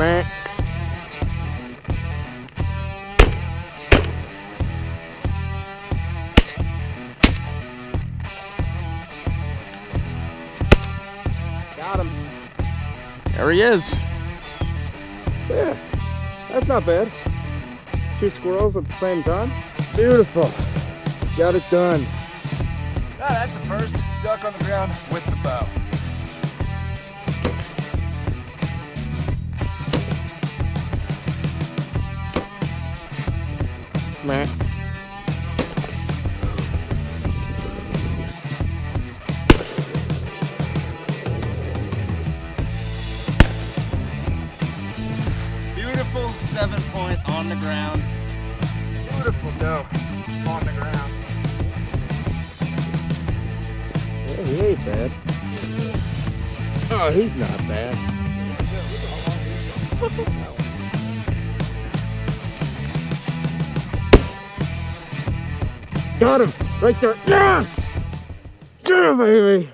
Meh. Got him. There he is. Yeah, that's not bad. 2 squirrels at the same time. Beautiful. Got it done. Ah, that's a first. Duck on the ground with the bow. Meh. Beautiful 7-point on the ground. Beautiful doe on the ground. Yeah, he ain't bad. Oh, he's not bad. Got him! Right there! Yeah! Yeah, baby!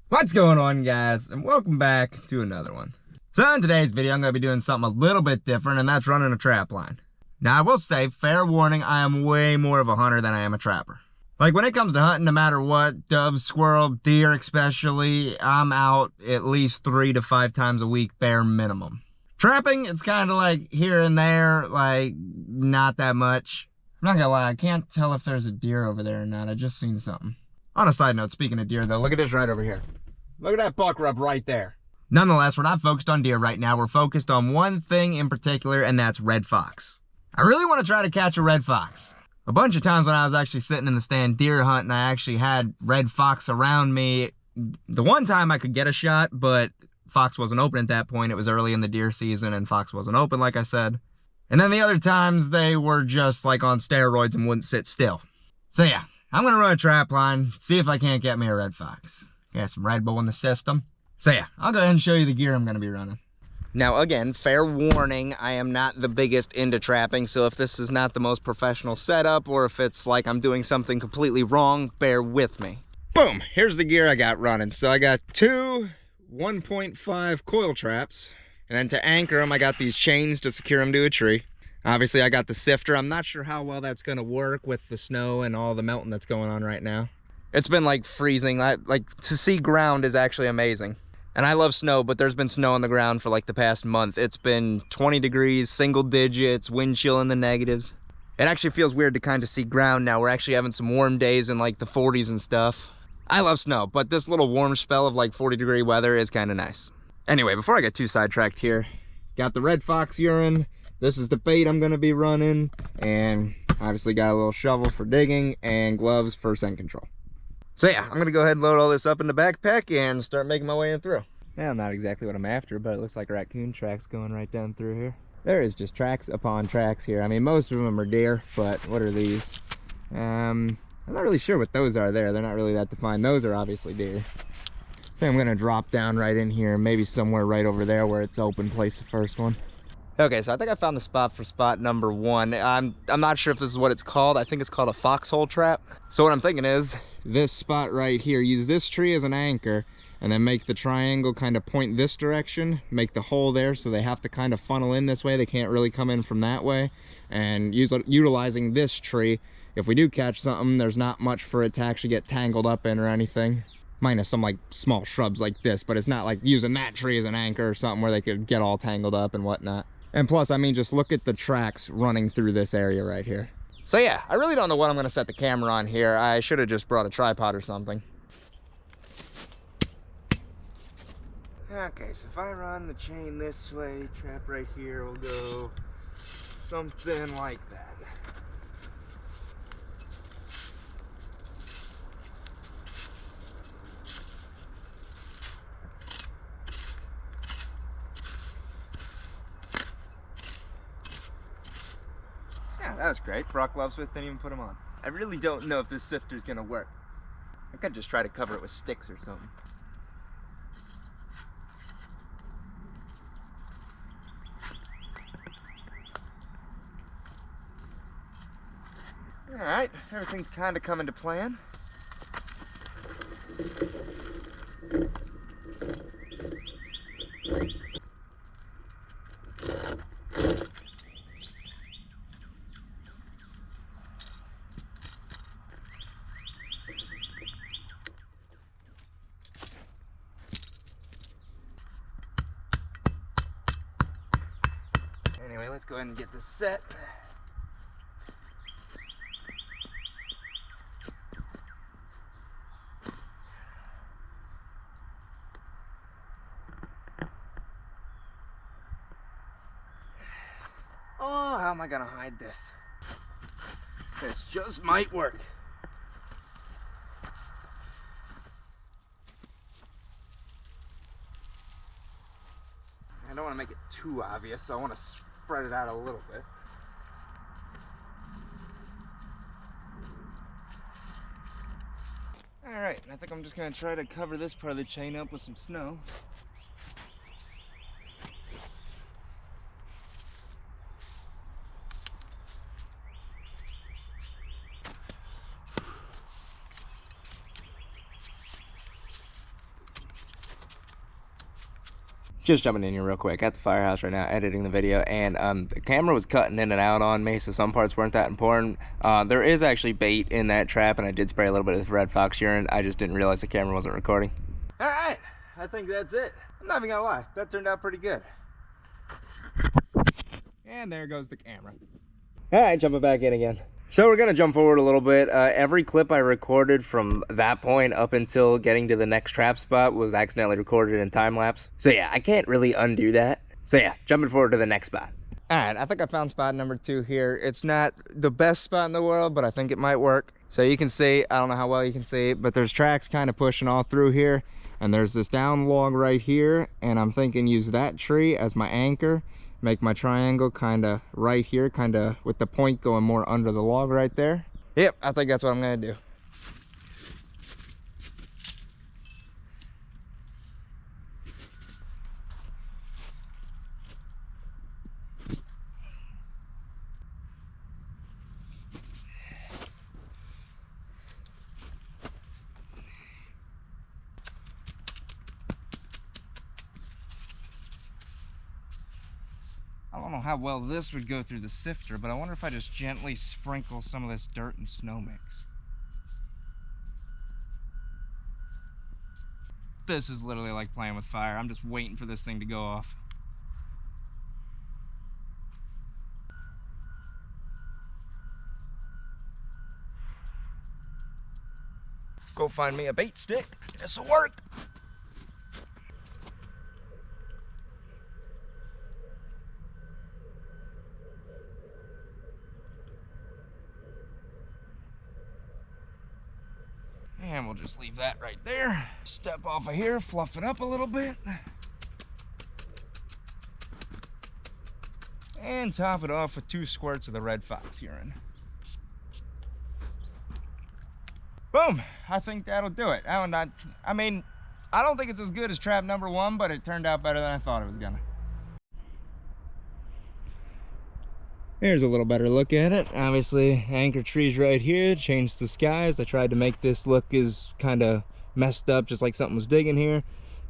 What's going on, guys? And welcome back to another one. So in today's video, I'm going to be doing something a little bit different, and that's running a trap line. Now, I will say, fair warning, I am way more of a hunter than I am a trapper. Like, when it comes to hunting, no matter what, doves, squirrel, deer especially, I'm out at least 3 to 5 times a week, bare minimum. Trapping, it's kind of like here and there, like, not that much. I'm not gonna lie, I can't tell if there's a deer over there or not. I just seen something. On a side note, speaking of deer though, look at this right over here. Look at that buck rub right there. Nonetheless, we're not focused on deer right now. We're focused on one thing in particular, and that's red fox. I really want to try to catch a red fox. A bunch of times when I was actually sitting in the stand deer hunting, I actually had red fox around me. The one time I could get a shot, but fox wasn't open at that point. It was early in the deer season and fox wasn't open, like I said. And then the other times they were just like on steroids and wouldn't sit still. So yeah, I'm gonna run a trap line, see if I can't get me a red fox. Got some Red Bull in the system. So yeah, I'll go ahead and show you the gear I'm gonna be running. Now again, fair warning, I am not the biggest into trapping, so if this is not the most professional setup or if it's like I'm doing something completely wrong, bear with me. Boom, here's the gear I got running. So I got 2 1.5 coil traps. And then to anchor them, I got these chains to secure them to a tree. Obviously, I got the sifter. I'm not sure how well that's gonna work with the snow and all the melting that's going on right now. It's been like freezing. Like to see ground is actually amazing. And I love snow, but there's been snow on the ground for like the past month. It's been 20 degrees, single digits, wind chill in the negatives. It actually feels weird to kind of see ground now. We're actually having some warm days in like the 40s and stuff. I love snow, but this little warm spell of like 40-degree weather is kind of nice. Anyway, before I get too sidetracked here, got the red fox urine. This is the bait I'm gonna be running, and obviously got a little shovel for digging and gloves for scent control. So yeah, I'm gonna go ahead and load all this up in the backpack and start making my way in through. Well, not exactly what I'm after, but it looks like raccoon tracks going right down through here. There is just tracks upon tracks here. I mean, most of them are deer, but what are these? I'm not really sure what those are there. They're not really that defined. Those are obviously deer. I think I'm gonna drop down right in here, maybe somewhere right over there where it's open, place the first one. Okay, so I think I found the spot for spot number 1. I'm not sure if this is what it's called. I think it's called a foxhole trap. So what I'm thinking is this spot right here, use this tree as an anchor and then make the triangle kind of point this direction, make the hole there so they have to kind of funnel in this way. They can't really come in from that way. And utilizing this tree, if we do catch something, there's not much for it to actually get tangled up in or anything. Minus some like small shrubs like this, but it's not like using that tree as an anchor or something where they could get all tangled up and whatnot. And plus, I mean, just look at the tracks running through this area right here. So yeah, I really don't know what I'm gonna set the camera on here. I should have just brought a tripod or something. Okay, so if I run the chain this way, trap right here will go something like that. That was great. Brock Lovesmith didn't even put them on. I really don't know if this sifter's gonna work. I could just try to cover it with sticks or something. Alright, everything's kind of coming to plan. Anyway, let's go ahead and get this set. Oh, how am I gonna hide this? This just might work. I don't want to make it too obvious, so I want to spread it out a little bit. Alright, I think I'm just going to try to cover this part of the chain up with some snow. Just jumping in here real quick at the firehouse right now, editing the video, and the camera was cutting in and out on me, so some parts weren't that important. There is actually bait in that trap, and I did spray a little bit of red fox urine. I just didn't realize the camera wasn't recording. All right, I think that's it. I'm not even gonna lie, that turned out pretty good. And there goes the camera. All right, jumping back in again. So we're gonna jump forward a little bit. Every clip I recorded from that point up until getting to the next trap spot was accidentally recorded in time lapse. So yeah, I can't really undo that. So yeah, jumping forward to the next spot. All right, I think I found spot number 2 here. It's not the best spot in the world, but I think it might work. So you can see, I don't know how well you can see it, but there's tracks kind of pushing all through here. And there's this down log right here. And I'm thinking use that tree as my anchor. Make my triangle kind of right here, kind of with the point going more under the log right there. Yep, I think that's what I'm gonna do. I don't know how well this would go through the sifter, but I wonder if I just gently sprinkle some of this dirt and snow mix. This is literally like playing with fire. I'm just waiting for this thing to go off. Go find me a bait stick. This'll work. And we'll just leave that right there. Step off of here, fluff it up a little bit. And top it off with 2 squirts of the red fox urine. Boom, I think that'll do it. I mean, I don't think it's as good as trap number 1, but it turned out better than I thought it was gonna. Here's a little better look at it. Obviously, anchor trees right here, changed the skies. I tried to make this look as kind of messed up, just like something was digging here.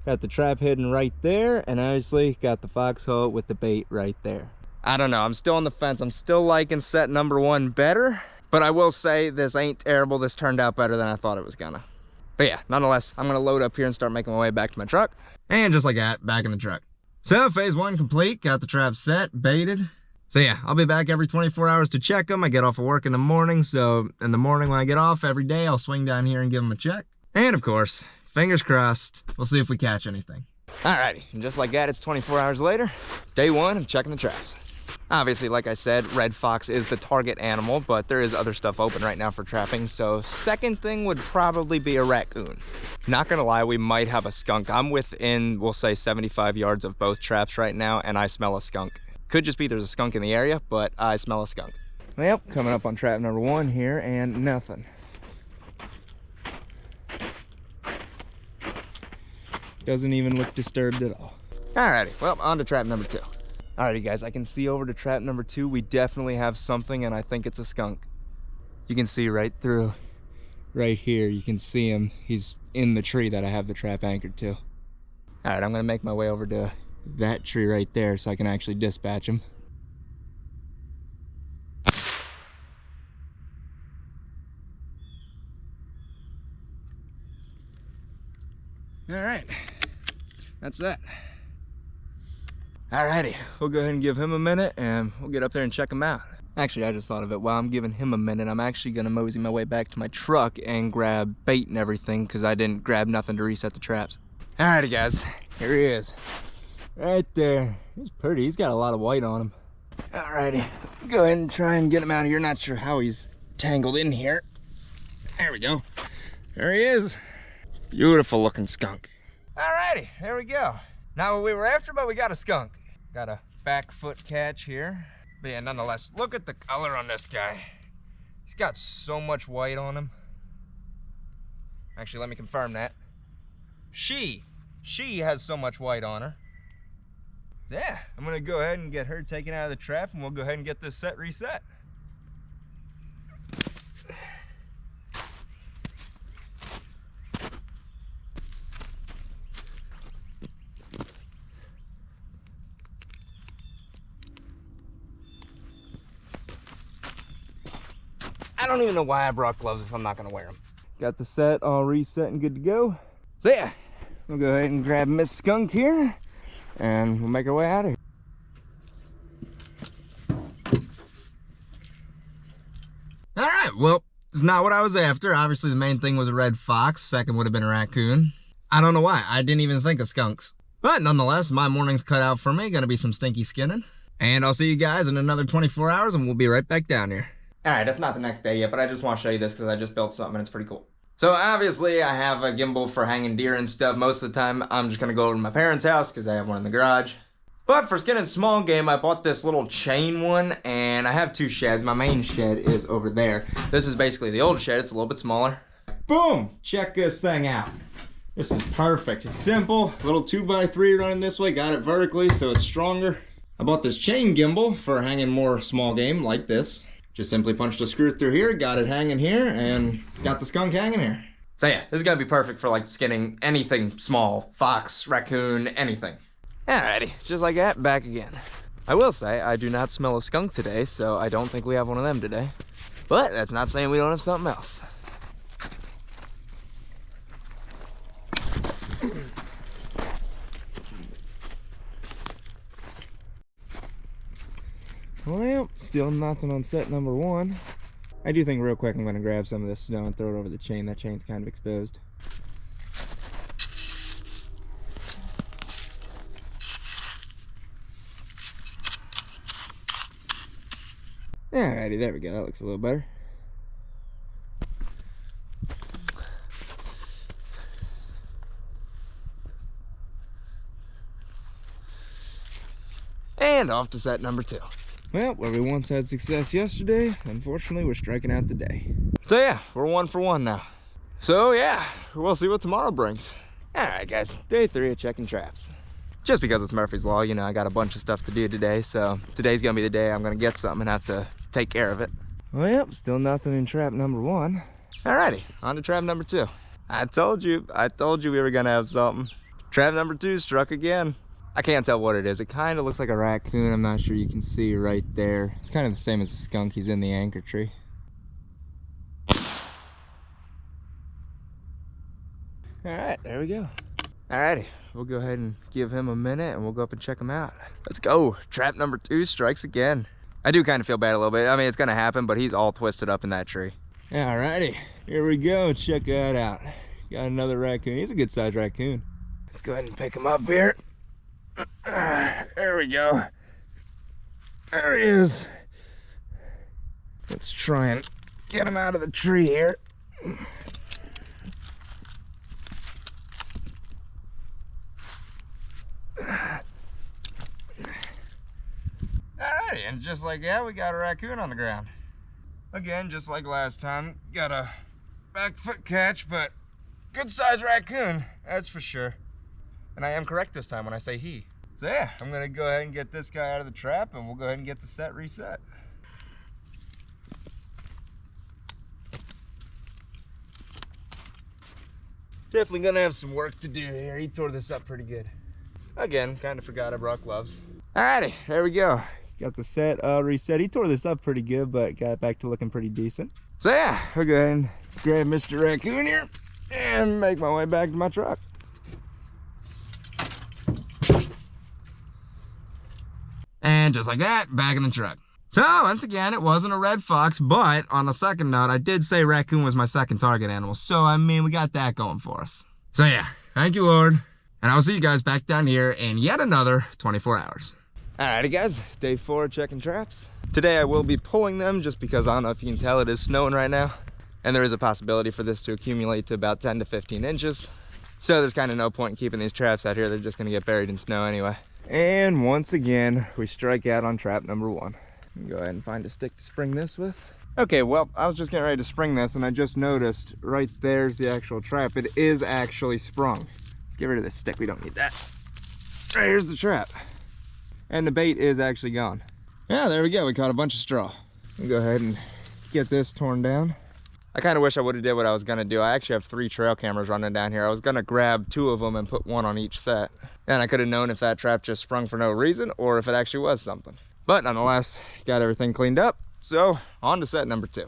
Got the trap hidden right there, and obviously got the foxhole with the bait right there. I don't know, I'm still on the fence. I'm still liking set number 1 better, but I will say this ain't terrible. This turned out better than I thought it was gonna. But yeah, nonetheless, I'm gonna load up here and start making my way back to my truck. And just like that, back in the truck. So phase 1 complete, got the trap set, baited. So yeah, I'll be back every 24 hours to check them. I get off of work in the morning, so in the morning when I get off every day, I'll swing down here and give them a check. And of course, fingers crossed, we'll see if we catch anything. Alrighty, and just like that, it's 24 hours later. Day 1 of checking the traps. Obviously, like I said, red fox is the target animal, but there is other stuff open right now for trapping, so second thing would probably be a raccoon. Not gonna lie, we might have a skunk. I'm within, we'll say 75 yards of both traps right now, and I smell a skunk. Could just be there's a skunk in the area, but I smell a skunk. Well, coming up on trap number 1 here, and nothing. Doesn't even look disturbed at all. Alrighty, well, on to trap number 2. Alrighty guys, I can see over to trap number 2. We definitely have something, and I think it's a skunk. You can see right through, right here, you can see him. He's in the tree that I have the trap anchored to. Alright, I'm gonna make my way over to that tree right there so I can actually dispatch him. All right, that's that. Alrighty, we'll go ahead and give him a minute and we'll get up there and check him out. Actually, I just thought of it. While I'm giving him a minute, I'm actually gonna mosey my way back to my truck and grab bait and everything because I didn't grab nothing to reset the traps. Alrighty guys, here he is. Right there. He's pretty, he's got a lot of white on him. Alrighty, go ahead and try and get him out of here. Not sure how he's tangled in here. There we go. There he is. Beautiful looking skunk. Alrighty, there we go. Not what we were after, but we got a skunk. Got a back foot catch here. But yeah, nonetheless, look at the color on this guy. He's got so much white on him. Actually, let me confirm that. She has so much white on her. So yeah, I'm gonna go ahead and get her taken out of the trap and we'll go ahead and get this set reset. I don't even know why I brought gloves if I'm not gonna wear them. Got the set all reset and good to go. So yeah, we'll go ahead and grab Miss Skunk here and we'll make our way out of here. All right, well, it's not what I was after. Obviously the main thing was a red fox, second would have been a raccoon. I don't know why, I didn't even think of skunks. But nonetheless, my morning's cut out for me, gonna be some stinky skinning. And I'll see you guys in another 24 hours and we'll be right back down here. Alright, it's not the next day yet, but I just want to show you this because I just built something and it's pretty cool. So obviously I have a gimbal for hanging deer and stuff. Most of the time I'm just going to go over to my parents' house because I have one in the garage. But for skinning small game, I bought this little chain one and I have two sheds. My main shed is over there. This is basically the old shed. It's a little bit smaller. Boom! Check this thing out. This is perfect. It's simple. Little 2x3 running this way. Got it vertically so it's stronger. I bought this chain gimbal for hanging more small game like this. Just simply punched a screw through here, got it hanging here, and got the skunk hanging here. So yeah, this is gonna be perfect for like skinning anything small, fox, raccoon, anything. Alrighty, just like that, back again. I will say, I do not smell a skunk today, so I don't think we have one of them today. But that's not saying we don't have something else. Well, still nothing on set number one. I do think real quick I'm gonna grab some of this snow and throw it over the chain. That chain's kind of exposed. Alrighty, there we go. That looks a little better. And off to set number two. Well, where we once had success yesterday, unfortunately we're striking out today. So yeah, we're 1 for 1 now. So yeah, we'll see what tomorrow brings. Alright guys, day 3 of checking traps. Just because it's Murphy's Law, you know, I got a bunch of stuff to do today, so today's gonna be the day I'm gonna get something and have to take care of it. Well, still nothing in trap number 1. Alrighty, on to trap number 2. I told you we were gonna have something. Trap number 2 struck again. I can't tell what it is. It kind of looks like a raccoon. I'm not sure you can see right there. It's kind of the same as a skunk. He's in the anchor tree. All right, there we go. Alrighty, we'll go ahead and give him a minute and we'll go up and check him out. Let's go. Trap number 2 strikes again. I do kind of feel bad a little bit. I mean, it's gonna happen, but he's all twisted up in that tree. Alrighty, here we go. Check that out. Got another raccoon. He's a good sized raccoon. Let's go ahead and pick him up here. There we go. There he is. Let's try and get him out of the tree here. Alrighty, and just like that, we got a raccoon on the ground. Again, just like last time, got a back foot catch, but good sized raccoon, that's for sure. And I am correct this time when I say he. So yeah, I'm gonna go ahead and get this guy out of the trap and we'll go ahead and get the set reset. Definitely gonna have some work to do here. He tore this up pretty good. Again, kind of forgot I brought gloves. Alrighty, there we go. Got the set reset. He tore this up pretty good, but got it back to looking pretty decent. So yeah, we'll go ahead and grab Mr. Raccoon here and make my way back to my truck. And just like that, back in the truck. So, once again, it wasn't a red fox, but on the second note, I did say raccoon was my second target animal. So, I mean, we got that going for us. So, yeah, thank you, Lord. And I'll see you guys back down here in yet another 24 hours. Alrighty, guys, day 4 checking traps. Today, I will be pulling them just because I don't know if you can tell, it is snowing right now. And there is a possibility for this to accumulate to about 10 to 15 inches. So, there's kind of no point in keeping these traps out here. They're just going to get buried in snow anyway. And once again, we strike out on trap number 1. Go ahead and find a stick to spring this with. Okay, well, I was just getting ready to spring this and I just noticed right there's the actual trap. It is actually sprung. Let's get rid of this stick, we don't need that. Right, here's the trap. And the bait is actually gone. Yeah, there we go, we caught a bunch of straw. We'll go ahead and get this torn down. I kind of wish I would have did what I was gonna do. I actually have 3 trail cameras running down here. I was gonna grab 2 of them and put 1 on each set. And I could have known if that trap just sprung for no reason or if it actually was something. But nonetheless, got everything cleaned up. So on to set number 2. All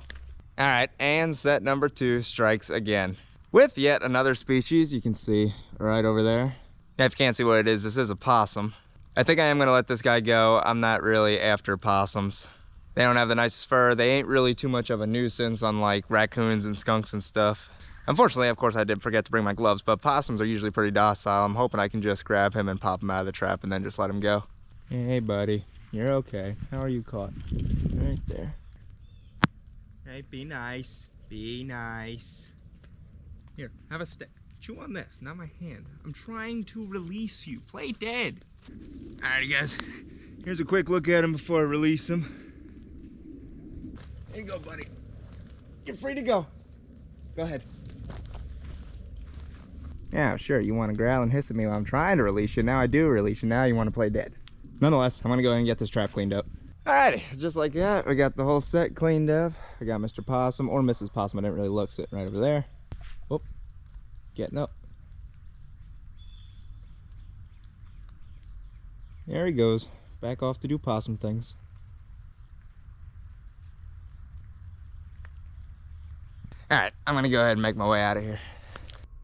right, and set number 2 strikes again with yet another species. You can see right over there. Yeah, if you can't see what it is, this is a possum. I think I am gonna let this guy go. I'm not really after possums. They don't have the nicest fur. They ain't really too much of a nuisance, unlike raccoons and skunks and stuff. Unfortunately, of course, I did forget to bring my gloves, but possums are usually pretty docile. I'm hoping I can just grab him and pop him out of the trap and then just let him go. Hey, buddy. You're okay. How are you caught? Right there. Hey, be nice. Be nice. Here, have a stick. Chew on this, not my hand. I'm trying to release you. Play dead. Alrighty, guys. Here's a quick look at him before I release him. There you go, buddy. You're free to go. Go ahead. Yeah, sure. You want to growl and hiss at me while I'm trying to release you. Now I do release you. Now you want to play dead. Nonetheless, I'm gonna go ahead and get this trap cleaned up. Alrighty, just like that, we got the whole set cleaned up. I got Mr. Possum, or Mrs. Possum, I didn't really look, sitting right over there. Whoop, getting up. There he goes, back off to do possum things. Alright, I'm gonna go ahead and make my way out of here.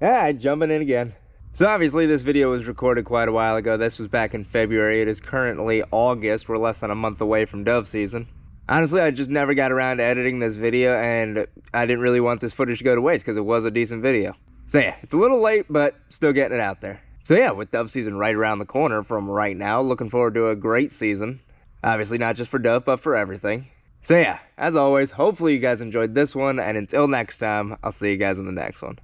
Alright, jumping in again. So obviously this video was recorded quite a while ago. This was back in February. It is currently August. We're less than a month away from dove season. Honestly, I just never got around to editing this video, and I didn't really want this footage to go to waste because it was a decent video. So yeah, it's a little late, but still getting it out there. So yeah, with dove season right around the corner from right now, looking forward to a great season. Obviously not just for dove, but for everything. So yeah, as always, hopefully you guys enjoyed this one, and until next time, I'll see you guys in the next one.